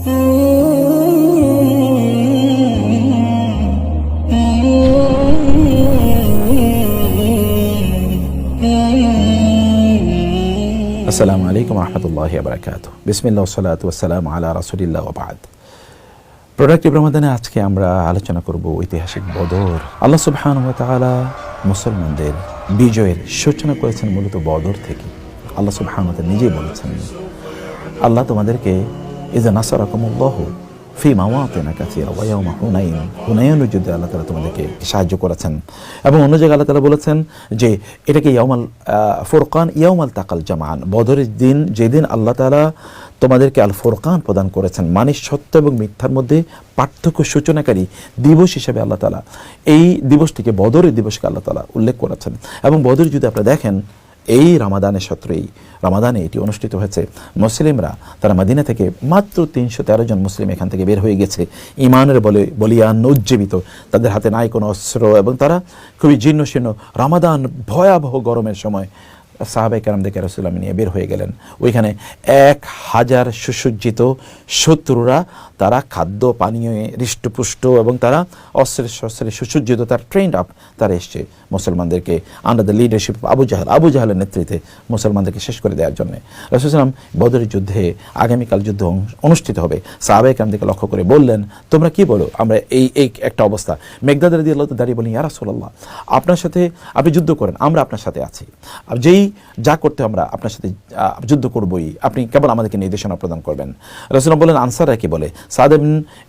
আসসালামু আলাইকুম রহমতুল্লাহি ওয়া বারাকাতুহু। বিসমিল্লাহ ওয়াসসালাতু ওয়াসসালামু আলা রাসূলিল্লাহ ওয়া বা'দ। প্রোডাক্টিভ রমাদানে আজকে আমরা আলোচনা করব ঐতিহাসিক বদর। আল্লাহ সুবহানাহু ওয়া তাআলা মুসলমানদের বিজয়ের সূচনা করেছেন মূলত বদর থেকে। আল্লাহ সুবহানাহু ওয়া তাআলা নিজেই বলেছেন, আল্লাহ তোমাদেরকে ইযা নাসারাকুমুল্লাহু ফি মাওয়াতিন কাসীরা ওয়া ইয়াওমা হুনাইন, হুনাইনের যুদ্ধে আল্লাহ তাআলা তোমাদেরকে সাহায্য করেছেন। এবং অন্য জায়গায় আল্লাহ তাআলা বলেছেন যে এটাকে ইয়াউমাল ফুরকান ইয়াউমাল তাকাল জামান, বদরের দিন, যেদিন আল্লাহ তাআলা তোমাদেরকে আল ফুরকান প্রদান করেছেন, মানে সত্য এবং মিথ্যার মধ্যে পার্থক্য সূচনাকারী দিবস হিসেবে আল্লাহ তাআলা এই দিবসটিকে, বদরের দিবসকে আল্লাহ তাআলা উল্লেখ করেছেন। এবং বদর যদি আপনারা দেখেন, এই রমাদানের সত্রেই, রমাদানে এটি অনুষ্ঠিত হয়েছে। মুসলিমরা তারা মদিনা থেকে মাত্র ৩১৩ জন মুসলিম এখান থেকে বের হয়ে গেছে, ইমানের বলে বলিয়ান উজ্জীবিত, তাদের হাতে নাই কোনো অস্ত্র, এবং তারা খুবই জীর্ণ শীর্ণ। রমাদান ভয়াবহ গরমের সময় সাহাবায়ে কেরামদেরকে রাসূলুল্লাহ নিয়ে বের হয়ে গেলেন। ওইখানে ১,০০০ সুসজ্জিত শত্রুরা, তারা খাদ্য পানীয় হৃষ্টপুষ্ট এবং তারা অস্ত্রের শস্ত্রে সুসজ্জিত, তার ট্রেন্ড আপ, তারা এসছে মুসলমানদেরকে আন্ডার দ্য লিডারশিপ আবু জাহেলের নেতৃত্বে মুসলমানদেরকে শেষ করে দেওয়ার জন্য। রাসূল সাল্লাল্লাহু আলাইহি ওয়াসাল্লাম বদরের যুদ্ধে, আগামীকাল যুদ্ধ অনুষ্ঠিত হবে, সাহাবায়ে কেরামদেরকে লক্ষ্য করে বললেন, তোমরা কি বলো? আমরা এই একটা অবস্থা। মেকদাদ রাদিয়াল্লাহু তাআলা দাঁড়িয়ে বলেন, ইয়া রাসূলুল্লাহ, আপনার সাথে আপনি যুদ্ধ করেন, আমরা আপনার সাথে আছি, যেই যা করতে আমরা আপনার সাথে যুদ্ধ করবই, আপনি কেবল আমাদেরকে নির্দেশনা প্রদান করবেন। রাসূলুল্লাহ বলেন, আনসাররা কি বলে? সাদ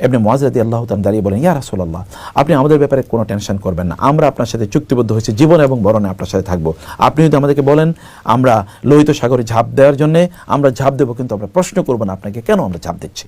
ইবনে মুআয রাদিয়াল্লাহু তাআলা দাঁড়িয়ে বলেন, ইয়া রাসূলুল্লাহ, আপনি আমাদের ব্যাপারে কোনো টেনশন করবেন না, আমরা আপনার সাথে চুক্তিবদ্ধ হয়েছি, জীবন এবং মরণে আপনার সাথে থাকবো। আপনি যদি আমাদেরকে বলেন আমরা লোহিত সাগরে ঝাঁপ দেওয়ার জন্য, আমরা ঝাঁপ দেবো, কিন্তু আমরা প্রশ্ন করবো না আপনাকে কেন আমরা ঝাঁপ দিচ্ছি।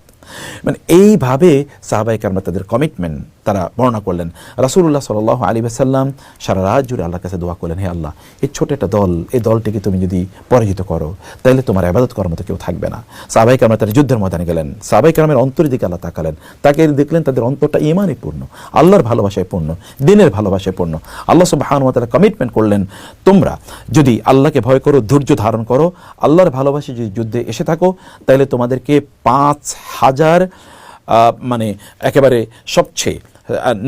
মানে এইভাবে সাহাবায়ে কেরাম তাদের কমিটমেন্ট তারা বর্ণনা করলেন। রাসূলুল্লাহ সাল্লাল্লাহু আলাইহি ওয়াসাল্লাম সারা রাত জুড়ে আল্লাহর কাছে দোয়া করলেন, হে আল্লাহ, এই ছোট একটা দল, এই দলটিকে তুমি যদি পরাজিত করো, তাহলে তোমার ইবাদত করার মতো কেউ থাকবে না। সাহাবায়ে কেরাম তারা যুদ্ধের ময়দানে গেলেন। সাহাবায়ে কেরামের অন্তরের দিকে আল্লাহ তাকালেন, তাকে দেখলেন তাদের অন্তরটা ঈমানে পূর্ণ, আল্লাহর ভালোবাসায় পূর্ণ, দ্বীনের ভালোবাসায় পূর্ণ। আল্লাহ সুবহানাহু ওয়া তাআলা কমিটমেন্ট করলেন, তোমরা যদি আল্লাহকে ভয় করো, ধৈর্য ধারণ করো, আল্লাহর ভালোবাসা যদি যুদ্ধে এসে থাকো, তাহলে তোমাদেরকে ৫,০০০ মানে একেবারে সবচেয়ে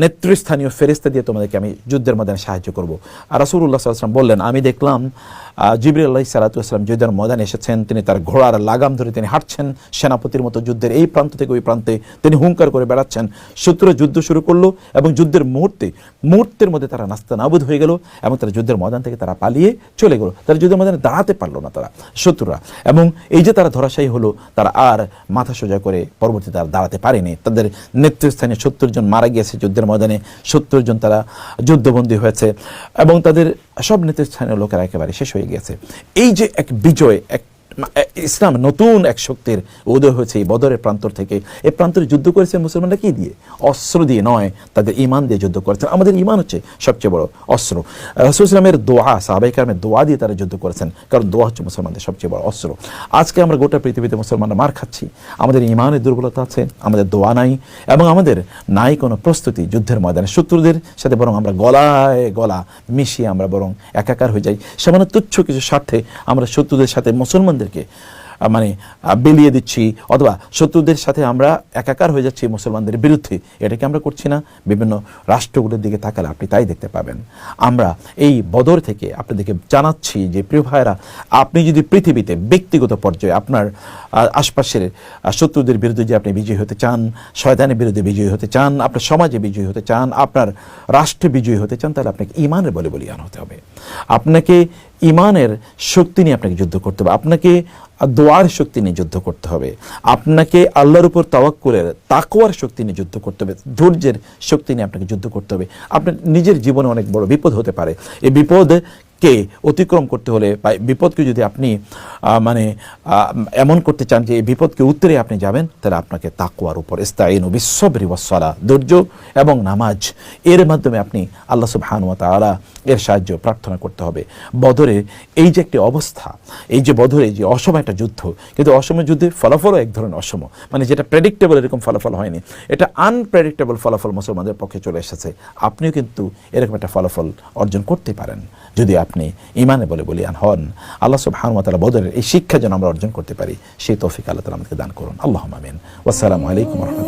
নেতৃস্থানীয় ফেরেশতা দিয়ে তোমাদেরকে আমি যুদ্ধের ময়দানে সাহায্য করব। আর রাসূলুল্লাহ সাল্লাল্লাহু আলাইহি ওয়াসাল্লাম বললেন, আমি দেখলাম জিবরিল আলাইহিস সালাতু ওয়াস সালাম যুদ্ধের ময়দানে এসেছেন, তিনি তার ঘোড়ার লাগাম ধরে তিনি হাঁটছেন সেনাপতির মতো, যুদ্ধের এই প্রান্ত থেকে ওই প্রান্তে তিনি হুঙ্কার করে বেড়াচ্ছেন। শত্রুরা যুদ্ধ শুরু করলো এবং যুদ্ধের মুহূর্তের মধ্যে তারা নাস্তানাবুদ হয়ে গেল এবং তারা যুদ্ধের ময়দান থেকে তারা পালিয়ে চলে গেল। তারা যুদ্ধের ময়দানে দাঁড়াতে পারলো না তারা, শত্রুরা। এবং এই যে তারা ধরাশায়ী হলো, তারা আর মাথা সোজা করে পরবর্তীতে তারা দাঁড়াতে পারেনি। তাদের নেতৃস্থানীয় ৭০ জন মারা গিয়েছে যুদ্ধের ময়দানে, ৭০ জন তারা যুদ্ধবন্দী হয়েছে এবং তাদের সব নেতৃস্থানীয় লোকেরা একেবারে শেষ হয়ে গিয়েছে। এই যে এক বিজয়, এক ইসলাম নতুন এক শক্তির উদয় হয়েছে এই বদরের প্রান্তর থেকে। এই প্রান্তরে যুদ্ধ করেছেন মুসলমানরা কি দিয়ে? অস্ত্র দিয়ে নয়, তাদের ঈমান দিয়ে যুদ্ধ করেছেন। আমাদের ঈমান হচ্ছে সবচেয়ে বড় অস্ত্র। রাসূল সাল্লাল্লাহু আলাইহি ওয়াসাল্লামের দোয়া, সাহাবায়ে কেরামের দোয়া দিয়ে তারা যুদ্ধ করেছেন, কারণ দোয়া হচ্ছে মুসলমানদের সবচেয়ে বড় অস্ত্র। আজকে আমরা গোটা পৃথিবীতে মুসলমানরা মার খাচ্ছি, আমাদের ঈমানের দুর্বলতা আছে, আমাদের দোয়া নাই এবং আমাদের নাই কোনো প্রস্তুতি যুদ্ধের ময়দানে। শত্রুদের সাথে বরং আমরা গলায় গলা মিশিয়ে আমরা বরং একাকার হয়ে যাই। সামান্য তুচ্ছ কিছু স্বার্থে আমরা শত্রুদের সাথে মুসলমানদেরকে মানে বিলিয়ে দিচ্ছি, অথবা শত্রুদের সাথে আমরা একাকার হয়ে যাচ্ছি মুসলমানদের বিরুদ্ধে। এটাকে আমরা করছি না? বিভিন্ন রাষ্ট্রগুলোর দিকে তাকালে আপনি তাই দেখতে পাবেন। আমরা এই বদর থেকে আপনাদেরকে জানাচ্ছি যে প্রিয় ভাইরা, আপনি যদি পৃথিবীতে ব্যক্তিগত পর্যায়ে আপনার আশপাশের শত্রুদের বিরুদ্ধে যে আপনি বিজয়ী হতে চান, শয়তানের বিরুদ্ধে বিজয়ী হতে চান, আপনার সমাজে বিজয়ী হতে চান, আপনার রাষ্ট্রে বিজয়ী হতে চান, তাহলে আপনাকে ঈমানের বলে বলিয়ান হতে হবে। আপনাকে ঈমানের শক্তি নিয়ে আপনাকে যুদ্ধ করতে হবে, আপনাকে দোয়ার শক্তি নিয়ে যুদ্ধ করতে হবে, আপনাকে আল্লাহর উপর তাওয়াক্কুলের তাকওয়ার শক্তি নিয়ে যুদ্ধ করতে হবে, ধৈর্যের শক্তি নিয়ে আপনাকে যুদ্ধ করতে হবে। আপনার নিজের জীবনে অনেক বড় বিপদ হতে পারে। এই বিপদকে অতিক্রম করতে হলে বা বিপদকে যদি আপনি মানে এমন করতে চান যে এই বিপদকে উত্তরে আপনি যাবেন, তাহলে আপনাকে তাকওয়ার উপর, ইস্তাঈনু বিস-সাবরি ওয়াস-সালাহ, ধৈর্য এবং নামাজ, এর মাধ্যমে আপনি আল্লাহ সুবহানাহু ওয়া তাআলা এর সাহায্য প্রার্থনা করতে হবে। বদরে এই যে একটি অবস্থা, এই যে বদরে যে অসম একটা যুদ্ধ, কিন্তু অসম যুদ্ধের ফলাফলও এক ধরনের অসম, মানে যেটা প্রেডিক্টেবল এরকম ফলাফল হয়নি, এটা আনপ্রেডিক্টেবল ফলাফল মুসলমানদের পক্ষে চলে এসেছে। আপনিও কিন্তু এরকম একটা ফলাফল অর্জন করতে পারেন যদি আপনি ঈমানে বলে বলিয়ান হন। আল্লাহ সুবহানাহু ওয়া তাআলা বদরের এই শিক্ষা যেন আমরা অর্জন করতে পারি, সেই তৌফিক আল্লাহ তাআলা আমাদেরকে দান করুন। আল্লাহুম্মা আমিন। ওয়াসসালামু আলাইকুম ওয়া রাহমাতুল্লাহ।